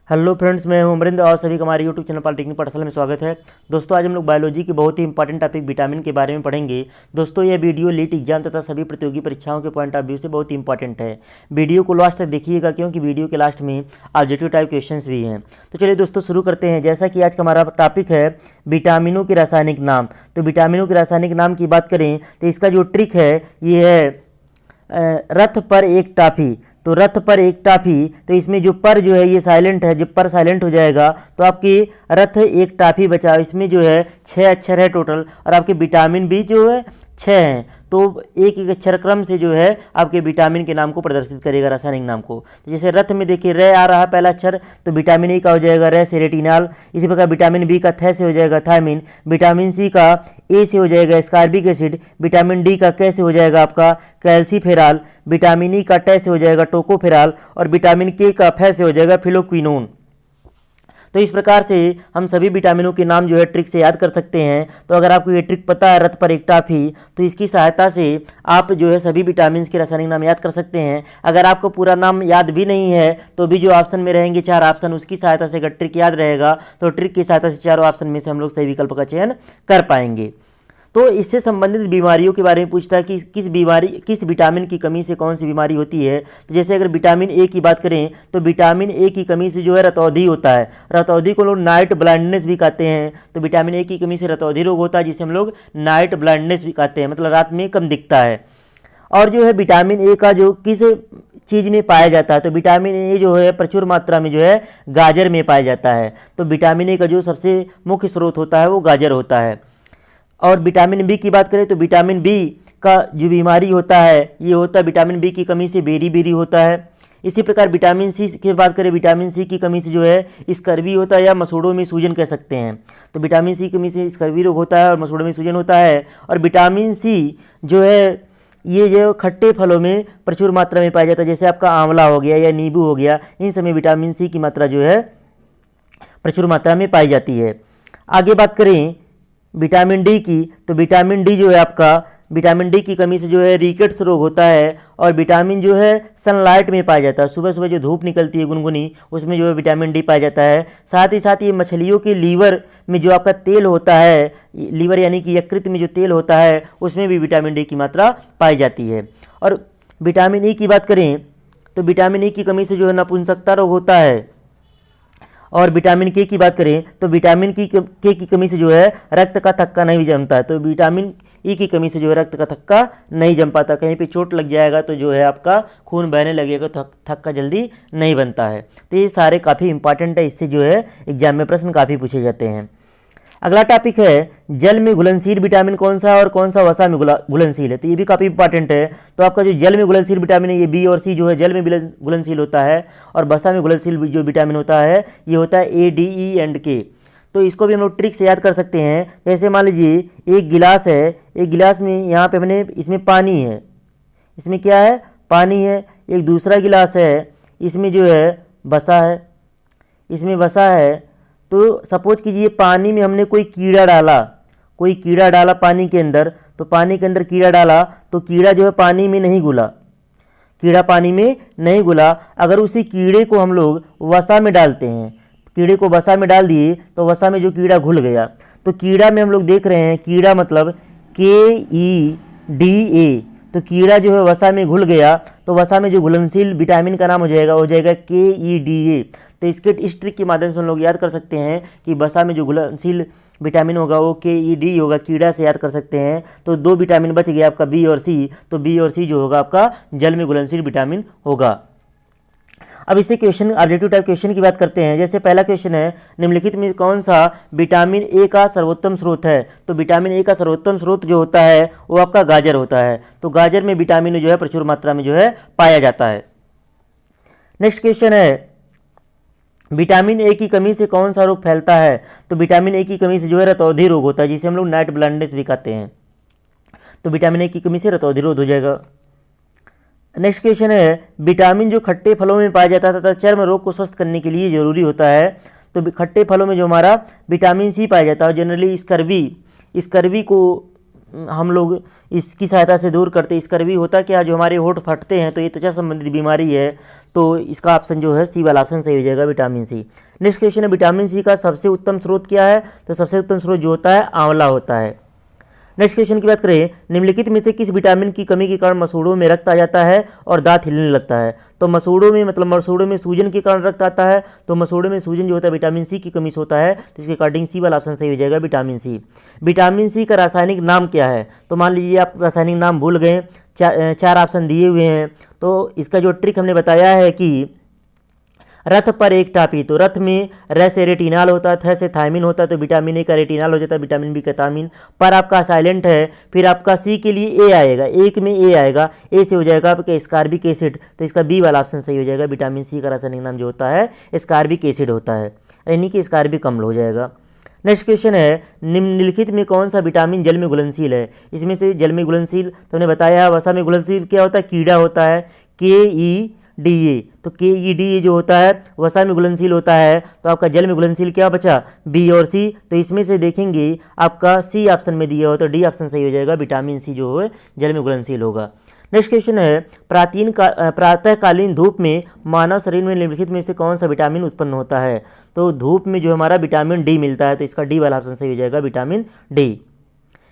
Hello friends, मैं हूं अमरिंदर और सभी का हमारे यूट्यूब चैनल पॉलिटेक्निक पाठशाला में स्वागत है। दोस्तों, आज हम लोग बायोलॉजी की बहुत ही इंपॉर्टेंट टॉपिक विटामिन के बारे में पढ़ेंगे। दोस्तों, यह वीडियो लीट एग्जाम तथा सभी प्रतियोगी परीक्षाओं के पॉइंट ऑफ व्यू से बहुत ही इंपॉर्टेंट है। वीडियो को लास्ट तक देखिएगा, क्योंकि वीडियो के लास्ट में ऑब्जेक्टिव टाइप क्वेश्चन भी हैं। तो चलिए दोस्तों, शुरू करते हैं। जैसा कि आज का हमारा टॉपिक है विटामिनों के रासायनिक नाम, तो विटामिनों के रासायनिक नाम की बात करें तो इसका जो ट्रिक है ये है रथ पर एक टाफी। तो रथ पर एक टाफी, तो इसमें जो पर जो है ये साइलेंट है, जब पर साइलेंट हो जाएगा तो आपकी रथ एक टाफी बचा। इसमें जो है 6 अक्षर है टोटल, और आपके विटामिन भी जो है 6 हैं। तो एक एक अक्षर क्रम से जो है आपके विटामिन के नाम को प्रदर्शित करेगा, रासायनिक नाम को। तो जैसे रथ में देखिए रे आ रहा है पहला अक्षर, तो विटामिन ए का हो जाएगा रे से रेटिनॉल। इसी प्रकार विटामिन बी का थे से हो जाएगा थायमिन, विटामिन सी का ए से हो जाएगा स्कारबिक एसिड, विटामिन डी का कै से हो जाएगा आपका कैल्सीफेरॉल, विटामिन ई का टे से हो जाएगा टोकोफेरॉल, और विटामिन के का फे से हो जाएगा फिलोक्विनोन। तो इस प्रकार से हम सभी विटामिनों के नाम जो है ट्रिक से याद कर सकते हैं। तो अगर आपको ये ट्रिक पता है रथ पर एक टाफी, तो इसकी सहायता से आप जो है सभी विटामिन के रासायनिक नाम याद कर सकते हैं। अगर आपको पूरा नाम याद भी नहीं है तो भी जो ऑप्शन में रहेंगे 4 ऑप्शन, उसकी सहायता से अगर ट्रिक याद रहेगा तो ट्रिक की सहायता से चारों ऑप्शन में से हम लोग सही विकल्प का चयन कर पाएंगे। तो इससे संबंधित बीमारियों के बारे में पूछता है कि किस विटामिन की कमी से कौन सी बीमारी होती है। तो जैसे अगर विटामिन ए की बात करें तो विटामिन ए की कमी से जो है रतौंधी होता है। रतौंधी को लोग नाइट ब्लाइंडनेस भी कहते हैं। तो विटामिन ए की कमी से रतौंधी रोग होता है, जिसे हम लोग नाइट ब्लाइंडनेस भी कहते हैं, मतलब रात में कम दिखता है। और जो है विटामिन ए का जो किस चीज़ में पाया जाता है, तो विटामिन ए जो है प्रचुर मात्रा में जो है गाजर में पाया जाता है। तो विटामिन ए का जो सबसे मुख्य स्रोत होता है वो गाजर होता है। और विटामिन बी की बात करें तो विटामिन बी का जो बीमारी होता है ये होता है विटामिन बी की कमी से बेरी होता है। इसी प्रकार विटामिन सी की बात करें, विटामिन सी की कमी से जो है स्कर्वी होता है, या मसूड़ों में सूजन कह सकते हैं। तो विटामिन सी की कमी से स्कर्वी रोग होता है और मसूड़ों में सूजन होता है। और विटामिन सी जो है ये जो खट्टे फलों में प्रचुर मात्रा में पाया जाता है, जैसे आपका आंवला हो गया या नींबू हो गया, इन समय विटामिन सी की मात्रा जो है प्रचुर मात्रा में पाई जाती है। आगे बात करें विटामिन डी की, तो विटामिन डी जो है आपका विटामिन डी की कमी से जो है रिकेट्स रोग होता है। और विटामिन जो है सनलाइट में पाया जाता है, सुबह सुबह जो धूप निकलती है गुनगुनी, उसमें जो है विटामिन डी पाया जाता है। साथ ही ये मछलियों के लीवर में जो आपका तेल होता है, लीवर यानी कि यकृत में जो तेल होता है, उसमें भी विटामिन डी की मात्रा पाई जाती है। और विटामिन ई की बात करें तो विटामिन ई की कमी से जो है नपुंसकता रोग होता है। और विटामिन के की बात करें तो विटामिन के की कमी से जो है रक्त का थक्का नहीं जमता है। तो विटामिन ई की कमी से जो है रक्त का थक्का नहीं जम पाता, कहीं पे चोट लग जाएगा तो जो है आपका खून बहने लगेगा तो थक्का जल्दी नहीं बनता है। तो ये सारे काफ़ी इंपॉर्टेंट है, इससे जो है एग्जाम में प्रश्न काफ़ी पूछे जाते हैं। अगला टॉपिक है जल में घुलनशील विटामिन कौन सा है और कौन सा वसा में घुलनशील है। तो ये भी काफ़ी इंपॉर्टेंट है। तो आपका जो जल में घुलनशील विटामिन है ये बी और सी जो है जल में घुलनशील होता है, और वसा में घुलनशील जो विटामिन होता है ये होता है ए, डी, ई एंड के। तो इसको भी हम लोग ट्रिक से याद कर सकते हैं। जैसे मान लीजिए एक गिलास है, एक गिलास में यहाँ पे हमने इसमें पानी है, इसमें क्या है पानी है। एक दूसरा गिलास है, इसमें जो है वसा है, इसमें वसा है। तो सपोज कीजिए पानी में हमने कोई कीड़ा डाला पानी के अंदर, तो पानी के अंदर कीड़ा डाला तो कीड़ा जो है पानी में नहीं घुला, कीड़ा पानी में नहीं घुला। अगर उसी कीड़े को हम लोग वसा में डालते हैं, कीड़े को वसा में डाल दिए तो वसा में जो कीड़ा घुल गया। तो कीड़ा में हम लोग देख रहे हैं, कीड़ा मतलब KEDA। तो कीड़ा जो है वसा में घुल गया, तो वसा में जो घुलनशील विटामिन का नाम हो जाएगा KEDA। तो इस ट्रिक के माध्यम से हम लोग याद कर सकते हैं कि वसा में जो घुलनशील विटामिन होगा वो KED होगा, कीड़ा से याद कर सकते हैं। तो 2 विटामिन बच गया आपका बी और सी, तो बी और सी जो होगा आपका जल में घुलनशील विटामिन होगा। अब इससे क्वेश्चन ऑब्जेक्टिव टाइप क्वेश्चन की बात करते हैं। जैसे पहला क्वेश्चन है निम्नलिखित में कौन सा विटामिन ए का सर्वोत्तम स्रोत है। तो विटामिन ए का सर्वोत्तम स्रोत जो होता है वो आपका गाजर होता है। तो गाजर में विटामिन जो है प्रचुर मात्रा में जो है पाया जाता है। नेक्स्ट क्वेश्चन है विटामिन ए की कमी से कौन सा रोग फैलता है। तो विटामिन ए की कमी से जो है रतौंधी रोग होता है, जिसे हम लोग नाइट ब्लाइंडनेस भी कहते हैं। तो विटामिन ए की कमी से रतौंधी रोग हो जाएगा। नेक्स्ट क्वेश्चन है विटामिन जो खट्टे फलों में पाया जाता है तथा चर्म रोग को स्वस्थ करने के लिए जरूरी होता है। तो खट्टे फलों में जो हमारा विटामिन सी पाया जाता है, जनरली स्कर्वी को हम लोग इसकी सहायता से दूर करते हैं। स्कर्वी होता क्या, जो हमारे होंठ फटते हैं तो ये त्वचा संबंधित बीमारी है, तो इसका ऑप्शन जो है सी वाला ऑप्शन सही हो जाएगा, विटामिन सी। नेक्स्ट क्वेश्चन है विटामिन सी का सबसे उत्तम स्रोत क्या है, तो सबसे उत्तम स्रोत जो होता है आंवला होता है। नेक्स्ट क्वेश्चन की बात करें, निम्नलिखित में से किस विटामिन की कमी के कारण मसूड़ों में रक्त आ जाता है और दांत हिलने लगता है, तो मसूड़ों में मतलब मसूड़ों में सूजन के कारण रक्त आता है, तो मसूड़ों में सूजन जो होता है विटामिन सी की कमी से होता है, तो इसके अकॉर्डिंग सी वाला ऑप्शन सही हो जाएगा, विटामिन सी। विटामिन सी का रासायनिक नाम क्या है, तो मान लीजिए आप रासायनिक नाम भूल गए, चार ऑप्शन दिए हुए हैं, तो इसका जो ट्रिक हमने बताया है कि रथ पर एक टापी, तो रथ में र से रेटिनाल होता है, थ से थायमिन होता है, तो विटामिन ए का रेटिनाल हो जाता है, विटामिन बी का थायमिन। पर आपका साइलेंट है, फिर आपका सी के लिए ए आएगा, एक में ए आएगा, ए से हो जाएगा आपका स्कारबिक एसिड, तो इसका बी वाला ऑप्शन सही हो जाएगा। विटामिन सी का रासायनिक नाम जो होता है स्कारबिक एसिड होता है, यानी कि स्कारबिक अम्ल हो जाएगा। नेक्स्ट क्वेश्चन है निम्नलिखित में कौन सा विटामिन जल में घुलनशील है, इसमें से जल में घुलनशील तो हमने बताया, वसा में घुलनशील क्या होता है, कीड़ा होता है, KEDA, तो KEDA जो होता है वसा में घुलनशील होता है, तो आपका जल में घुलनशील क्या बचा, बी और सी, तो इसमें से देखेंगे आपका सी ऑप्शन में दिया हो तो डी ऑप्शन सही हो जाएगा, विटामिन सी जो है जल में घुलनशील होगा। नेक्स्ट क्वेश्चन है प्रातःकालीन धूप में मानव शरीर में निम्नलिखित में से कौन सा विटामिन उत्पन्न होता है, तो धूप में जो हमारा विटामिन डी मिलता है, तो इसका डी वाला ऑप्शन सही हो जाएगा, विटामिन डी।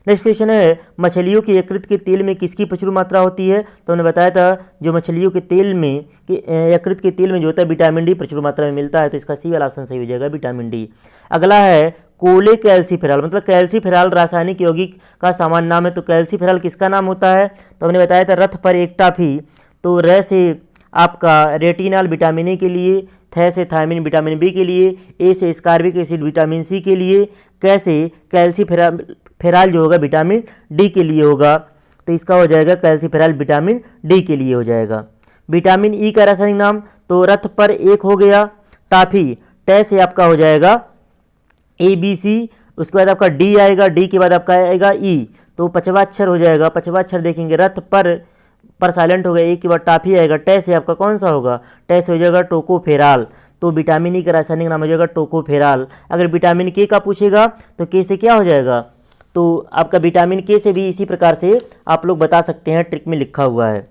नेक्स्ट क्वेश्चन है मछलियों के यकृत के तेल में किसकी प्रचुर मात्रा होती है, तो हमने बताया था जो मछलियों के तेल में यकृत के तेल में जो होता है विटामिन डी प्रचुर मात्रा में मिलता है, तो इसका सी वाला ऑप्शन सही हो जाएगा, विटामिन डी। अगला है कोले कैल्सीफेरॉल, मतलब कैल्सीफेरॉल रासायनिक यौगिक का सामान्य नाम है, तो कैल्सीफेरॉल किसका नाम होता है, तो हमने बताया था रथ पर एक टाफी, तो र से आपका रेटिनाल विटामिन ए के लिए, थ से थायमिन विटामिन बी के लिए, ए से स्कारबिक एसिड विटामिन सी के लिए, कैसे कैल्सीफेरॉल जो होगा विटामिन डी के लिए होगा, तो इसका हो जाएगा कैल्सीफेरॉल विटामिन डी के लिए हो जाएगा। विटामिन ई का रासायनिक नाम, तो रथ पर एक हो गया टाफी, ट से आपका हो जाएगा ABC, उसके बाद आपका डी आएगा, डी के बाद आपका आएगा ई, तो पांचवा अक्षर हो जाएगा, पांचवा अक्षर देखेंगे रथ पर साइलेंट हो गया, एक के बाद टाफी आएगा, ट से आपका कौन सा होगा, ट से हो जाएगा टोकोफेरॉल, तो विटामिन ई का रासायनिक नाम हो जाएगा टोकोफेरॉल। अगर विटामिन के का पूछेगा तो के से क्या हो जाएगा, तो आपका विटामिन के से भी इसी प्रकार से आप लोग बता सकते हैं, ट्रिक में लिखा हुआ है।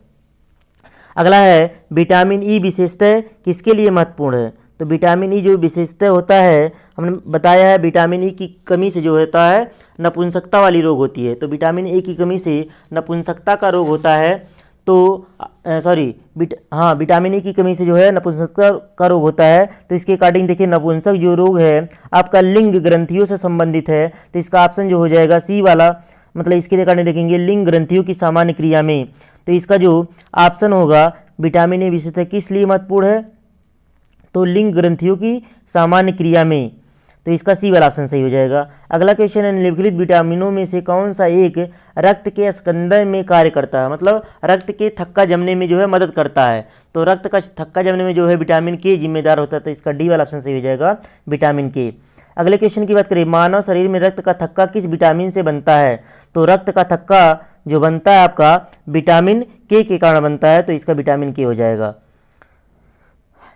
अगला है विटामिन ई विशेषतः किसके लिए महत्वपूर्ण है, तो विटामिन ई जो विशेषतः होता है हमने बताया है विटामिन ई की कमी से जो होता है नपुंसकता वाली रोग होती है, तो विटामिन ए की कमी से नपुंसकता का रोग होता है, तो विटामिन ई की कमी से जो है नपुंसकता का रोग होता है, तो इसके अकॉर्डिंग देखिए नपुंसक जो रोग है आपका लिंग ग्रंथियों से संबंधित है, तो इसका ऑप्शन जो हो जाएगा सी वाला, मतलब इसके अकॉर्डिंग देखेंगे लिंग ग्रंथियों की सामान्य क्रिया में, तो इसका जो ऑप्शन होगा विटामिन ए विशेषतः किस लिए महत्वपूर्ण है, तो लिंग ग्रंथियों की सामान्य क्रिया में, तो इसका सी वाला ऑप्शन सही हो जाएगा। अगला क्वेश्चन है निम्नलिखित विटामिनों में से कौन सा एक रक्त के स्कंदन में कार्य करता है, मतलब रक्त के थक्का जमने में जो है मदद करता है, तो रक्त का थक्का जमने में जो है विटामिन के जिम्मेदार होता है, तो इसका डी वाला ऑप्शन सही हो जाएगा, विटामिन के। अगले क्वेश्चन की बात करें मानव शरीर में रक्त का थक्का किस विटामिन से बनता है, तो रक्त का थक्का जो बनता है आपका विटामिन के कारण बनता है, तो इसका विटामिन के हो जाएगा।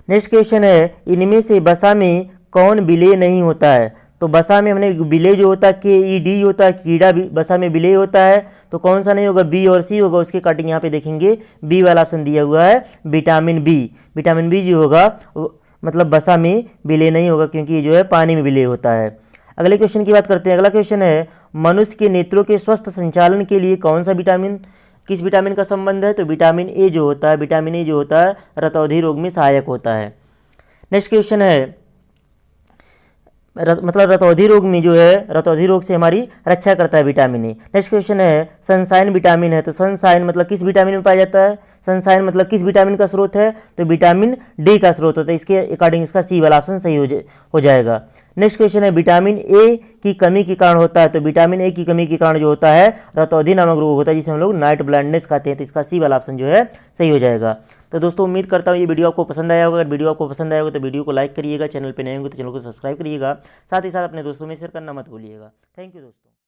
नेक्स्ट क्वेश्चन है इनमें से वसा में कौन विलेय नहीं होता है, तो वसा में हमने विलेय जो होता है KED होता है, कीड़ा वसा में विलेय होता है, तो कौन सा नहीं होगा, बी और सी होगा, उसके कटिंग यहाँ पे देखेंगे बी वाला ऑप्शन दिया हुआ है, विटामिन बी। विटामिन बी जो होगा मतलब वसा में विलेय नहीं होगा, क्योंकि ये जो है पानी में विलेय होता है। अगले क्वेश्चन की बात करते हैं। अगला क्वेश्चन है मनुष्य के नेत्रों के स्वस्थ संचालन के लिए कौन सा विटामिन किस विटामिन का संबंध है, तो विटामिन ए जो होता है, विटामिन ए जो होता है रतौंधी रोग में सहायक होता है। नेक्स्ट क्वेश्चन है मतलब रतौंधी रोग में जो है रतौंधी रोग से हमारी रक्षा करता है विटामिन ए। नेक्स्ट क्वेश्चन है सनसाइन विटामिन है, तो सनसाइन मतलब किस विटामिन में पाया जाता है, सनसाइन मतलब किस विटामिन का स्रोत है, तो विटामिन डी का स्रोत होता है, इसके अकॉर्डिंग इसका सी वाला ऑप्शन सही हो जाएगा। नेक्स्ट क्वेश्चन है विटामिन ए की कमी के कारण होता है, तो विटामिन ए की कमी के कारण जो होता है रतौंधी नामक रोग होता है, जिसे हम लोग नाइट ब्लाइंडनेस कहते हैं, तो इसका सी वाला ऑप्शन जो है सही हो जाएगा। तो दोस्तों उम्मीद करता हूँ ये वीडियो आपको पसंद आया होगा। अगर वीडियो आपको पसंद आया होगा तो वीडियो को लाइक करिएगा, चैनल पे नए होंगे तो चैनल को सब्सक्राइब करिएगा, साथ ही साथ अपने दोस्तों में शेयर करना मत भूलिएगा। थैंक यू दोस्तों।